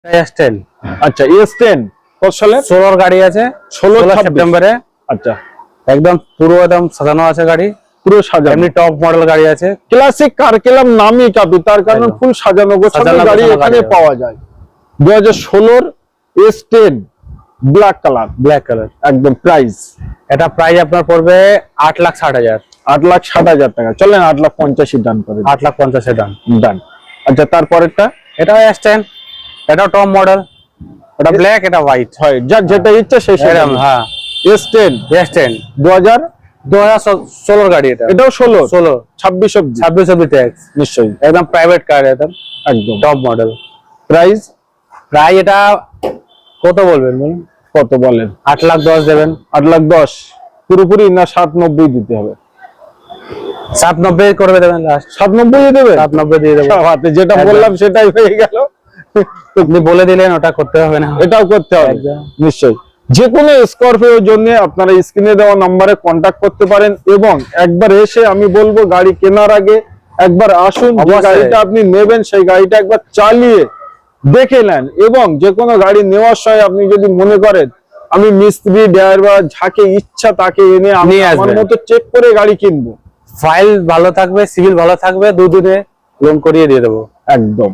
S10 আচ্ছা S10 কত সালে 16 গাড়ি আছে 16 সেপ্টেম্বরে। আচ্ছা একদম পুরো একদম সাজানো আছে গাড়ি, পুরো সাজানো, এমনি টপ মডেল গাড়ি আছে। ক্লাসিক কার কেলাম নামই কাপি, তার কারণ একদম। ফুল সাজানো গোছানো সাজানো গাড়ি গোছানো এখানে গাড়ি। পাওয়া যায়। 2016 S10 black colour, black colour. একদম প্রাইস এটা প্রাইস আপনার পড়বে 8,60,000। 8,60,000 টাকা। চলেন 8,50,000 ডান করে 8,50,000 দাম। ডান। আচ্ছা তারপরেরটা এটাও S10, এটাও টপ মডেল, এটা ব্ল্যাক এটা হোয়াইট হয়, যার যেটা ইচ্ছা সেই সেটা। হ্যাঁ S10 S10 2016 গাড়ি, এটা এটাও 16 26 অবধি 26 অব্দি ট্যাক্স। নিশ্চয়ই একদম প্রাইভেট কার, একদম একদম। Top model. প্রাইস প্রাইস এটা কত বলবেন বলুন? কত বলেন? 8,10,000 দেবেন। 8,10,000 পুরোপুরি না 7,90,000 দিতে হবে? 7,90,000 করবে দেবেন লাস্ট। 7,90,000 দেবে? 7,90,000 দিয়ে দেবো। হাতে যেটা একদম। বললাম সেটাই হয়ে গেল। আপনি বলে দিলেন, ওটা করতে হবে না। এটাও করতে হবে একদম। নিশ্চয়ই। যে কোনো স্করপিওর জন্য আপনারা স্ক্রিনে দেওয়া নম্বরে কন্টাক্ট করতে পারেন, এবং একবার এসে আমি বলবো গাড়ি কেনার আগে একবার আসুন, যে অবশ্যই। গাড়িটা আপনি নেবেন সেই গাড়িটা একবার চালিয়ে দেখে নেন। এবং যে কোনো গাড়ি নেওয়ার সময় আপনি যদি মনে করেন আমি মিস্ত্রি ড্রাইভার যাকে ইচ্ছা তাকে এনে আমি নিয়ে আমার আসবেন। মতো চেক করে গাড়ি কিনবো, ফাইল ভালো থাকবে, সিভিল ভালো থাকবে, দুদিনে লোন করিয়ে দিয়ে দেবো। একদম।